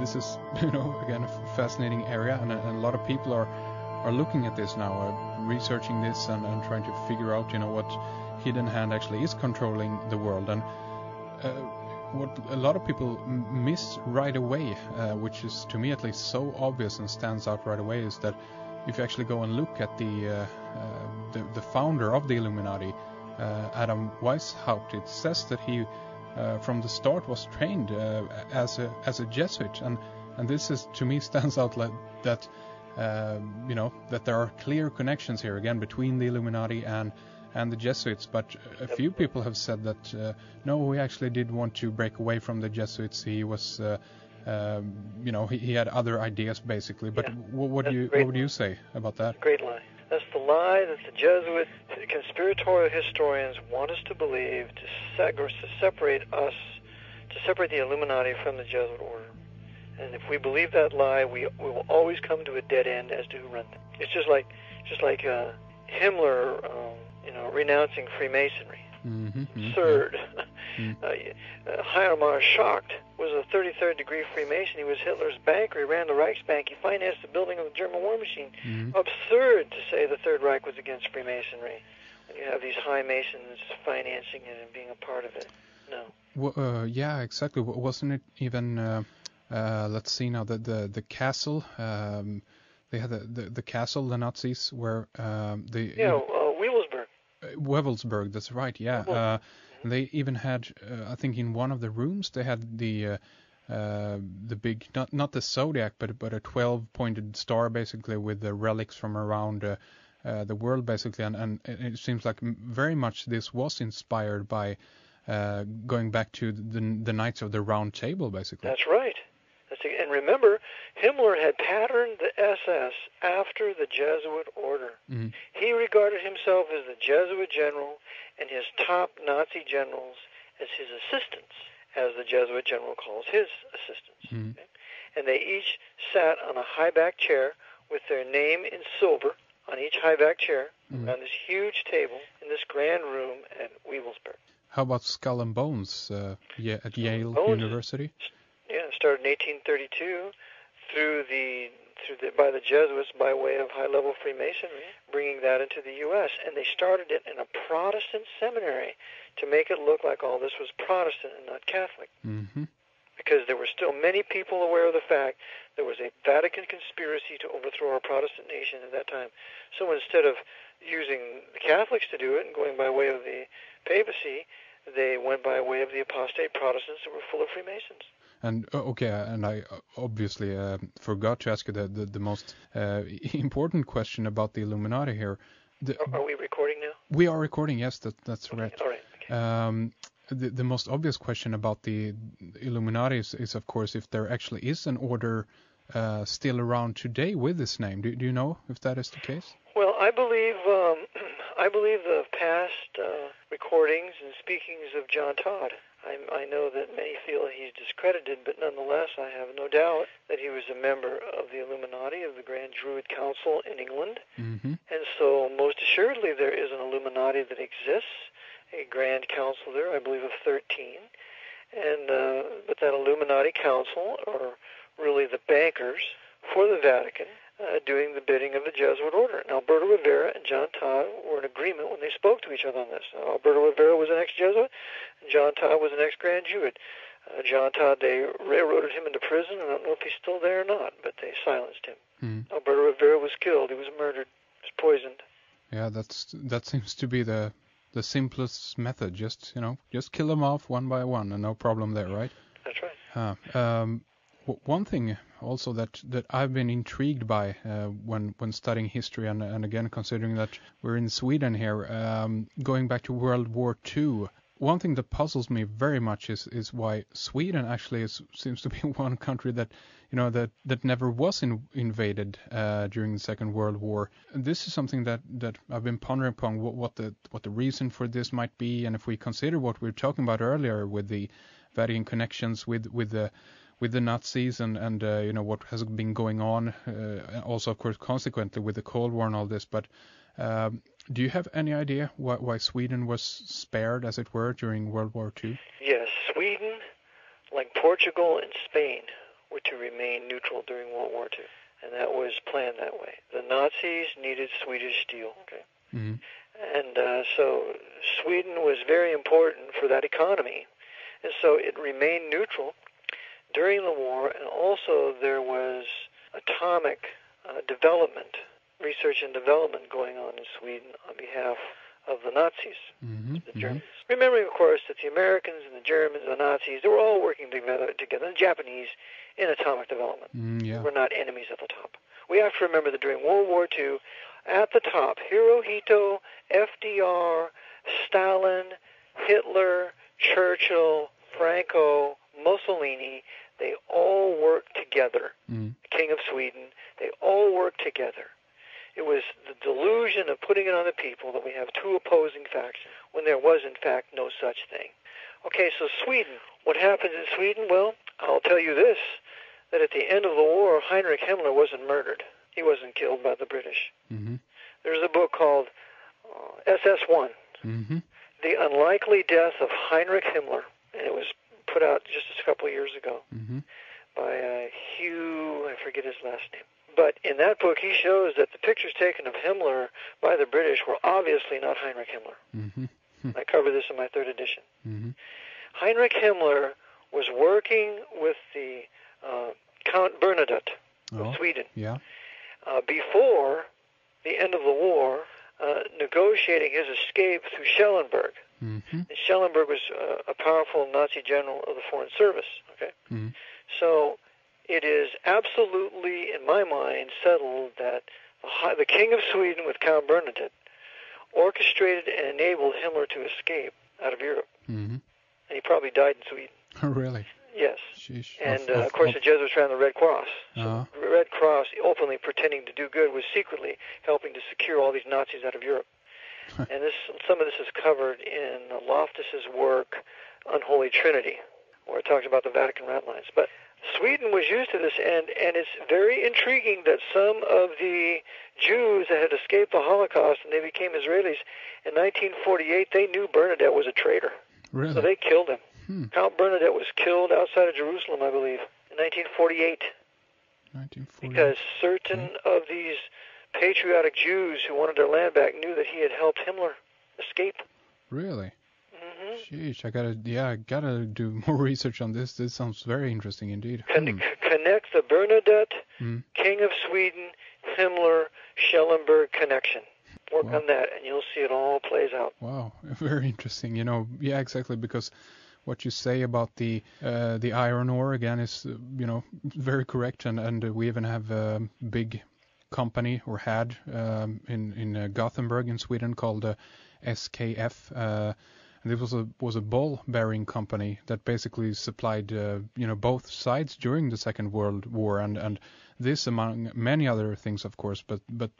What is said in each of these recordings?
this is, again, a fascinating area, and a lot of people are looking at this now, researching this and trying to figure out, what hidden hand actually is controlling the world. And what a lot of people miss right away, which is to me at least so obvious and stands out right away, is that if you actually go and look at the founder of the Illuminati, Adam Weishaupt, it says that he from the start was trained as a Jesuit, and this is, to me, stands out like that. That there are clear connections here again between the Illuminati and the Jesuits, but a few people have said that no, he actually did want to break away from the Jesuits. He was, he had other ideas basically. But what would you say about that? Great lie. That's the lie that the Jesuit conspiratorial historians want us to believe to separate the Illuminati from the Jesuit order. And if we believe that lie, we will always come to a dead end as to who run them. It's just like Himmler, renouncing Freemasonry. Absurd. Hiermar Schacht was a 33rd degree Freemason. He was Hitler's banker. He ran the Reichsbank. He financed the building of the German war machine. Absurd to say the Third Reich was against Freemasonry when you have these high Masons financing it and being a part of it. No. Well, yeah, exactly. Wasn't it even... let's see now, the castle, they had the castle, the Nazis, where Wewelsburg, that's right, yeah. They even had, I think in one of the rooms, they had the big, not the zodiac, but a 12-pointed star, basically, with the relics from around the world, basically, and it seems like very much this was inspired by going back to the Knights of the Round Table, basically. That's right. And remember, Himmler had patterned the SS after the Jesuit order. He regarded himself as the Jesuit general and his top Nazi generals as his assistants, as the Jesuit general calls his assistants. Okay? And they each sat on a high-back chair with their name in silver on each high-back chair around this huge table in this grand room at Wewelsburg. How about Skull and Bones at Yale University? Yeah, it started in 1832 by the Jesuits by way of high-level Freemasonry, bringing that into the U.S. And they started it in a Protestant seminary to make it look like all this was Protestant and not Catholic. Because there were still many people aware of the fact there was a Vatican conspiracy to overthrow our Protestant nation at that time. So instead of using the Catholics to do it and going by way of the papacy, they went by way of the apostate Protestants that were full of Freemasons. And and I obviously forgot to ask you the most important question about the Illuminati here. Are we recording now? We are recording, yes, that's right. All right. Okay. The most obvious question about the Illuminati is, of course, if there actually is an order still around today with this name. Do you know if that is the case? Well, I believe the past recordings and speakings of John Todd. I know that many feel he's discredited, but nonetheless, I have no doubt that he was a member of the Illuminati, of the Grand Druid Council in England. And so most assuredly there is an Illuminati that exists, a Grand Council there, I believe of 13. And but that Illuminati Council are really the bankers for the Vatican, doing the bidding of the Jesuit order. And Alberto Rivera and John Todd were in agreement when they spoke to each other on this. Alberto Rivera was an ex-Jesuit, and John Todd was an ex-Grand Druid. John Todd, they railroaded him into prison. I don't know if he's still there or not, but they silenced him. Alberto Rivera was killed. He was murdered. He was poisoned. Yeah, that seems to be the simplest method. Just kill them off one by one, and no problem there, right? That's right. One thing also that I've been intrigued by when studying history, and again considering that we're in Sweden here, going back to World War II, one thing that puzzles me very much is why Sweden actually seems to be one country that that never was invaded during the Second World War. And this is something that I've been pondering upon what the reason for this might be, and if we consider what we were talking about earlier with the Vatican connections with the Nazis and what has been going on, also of course consequently with the Cold War and all this. But do you have any idea why Sweden was spared, as it were, during World War II? Yes, Sweden, like Portugal and Spain, were to remain neutral during World War II. And that was planned that way. The Nazis needed Swedish steel. Okay. Mm-hmm. And so Sweden was very important for that economy. And so it remained neutral during the war, and also there was atomic development, research and development going on in Sweden on behalf of the Nazis, the Germans. Remembering, of course, that the Americans and the Germans and the Nazis, they were all working together, the Japanese, in atomic development. Yeah. We're not enemies at the top. We have to remember that during World War II, at the top, Hirohito, FDR, Stalin, Hitler, Churchill, Franco, Mussolini, they all worked together. The King of Sweden, they all worked together. It was the delusion of putting it on the people that we have two opposing factions when there was, in fact, no such thing. Okay, so Sweden. What happened in Sweden? Well, I'll tell you this, that at the end of the war, Heinrich Himmler wasn't murdered. He wasn't killed by the British. There's a book called SS-1, The Unlikely Death of Heinrich Himmler, and it was put out just a couple of years ago by Hugh, I forget his last name. But in that book, he shows that the pictures taken of Himmler by the British were obviously not Heinrich Himmler. I cover this in my third edition. Heinrich Himmler was working with the Count Bernadotte of Sweden before the end of the war, negotiating his escape through Schellenberg. And Schellenberg was a powerful Nazi general of the Foreign Service. Okay, so it is absolutely, in my mind, settled that the King of Sweden with Count Bernadotte orchestrated and enabled Himmler to escape out of Europe. And he probably died in Sweden. Oh, really? Yes. Sheesh. And, of course, the Jesuits ran the Red Cross. So the Red Cross, openly pretending to do good, was secretly helping to secure all these Nazis out of Europe. And some of this is covered in Loftus's work, Unholy Trinity, where it talks about the Vatican rat lines. But Sweden was used to this end, and it's very intriguing that some of the Jews that had escaped the Holocaust and they became Israelis, in 1948, they knew Bernadotte was a traitor. Really? So they killed him. Count Bernadotte was killed outside of Jerusalem, I believe, in 1948. Because certain of these patriotic Jews who wanted their land back knew that he had helped Himmler escape. Really? Sheesh, I gotta do more research on this. This sounds very interesting indeed. Connect the Bernadotte, King of Sweden, Himmler, Schellenberg connection. Work on that, and you'll see it all plays out. Wow, very interesting. Yeah, exactly, because what you say about the iron ore again is very correct, and we even have a big company, or had, in Gothenburg in Sweden called SKF. And this was a ball bearing company that basically supplied both sides during the Second World War, and this among many other things, of course. But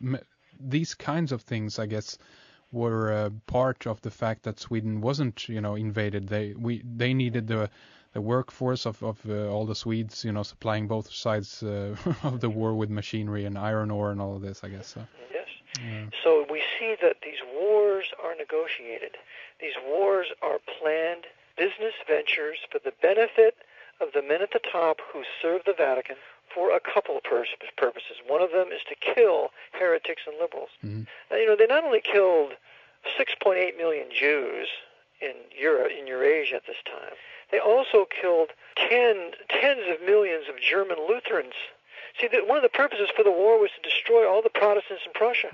these kinds of things, I guess, were part of the fact that Sweden wasn't invaded. They needed the workforce of all the Swedes, supplying both sides of the war with machinery and iron ore and all of this, I guess. So. Yes. So we see that these wars are negotiated. These wars are planned business ventures for the benefit of the men at the top who serve the Vatican for a couple of purposes. One of them is to kill heretics and liberals. Now, they not only killed 6.8 million Jews in Eurasia at this time, they also killed tens of millions of German Lutherans. See, one of the purposes for the war was to destroy all the Protestants in Prussia.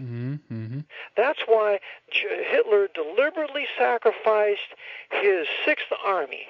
That's why Hitler deliberately sacrificed his Sixth Army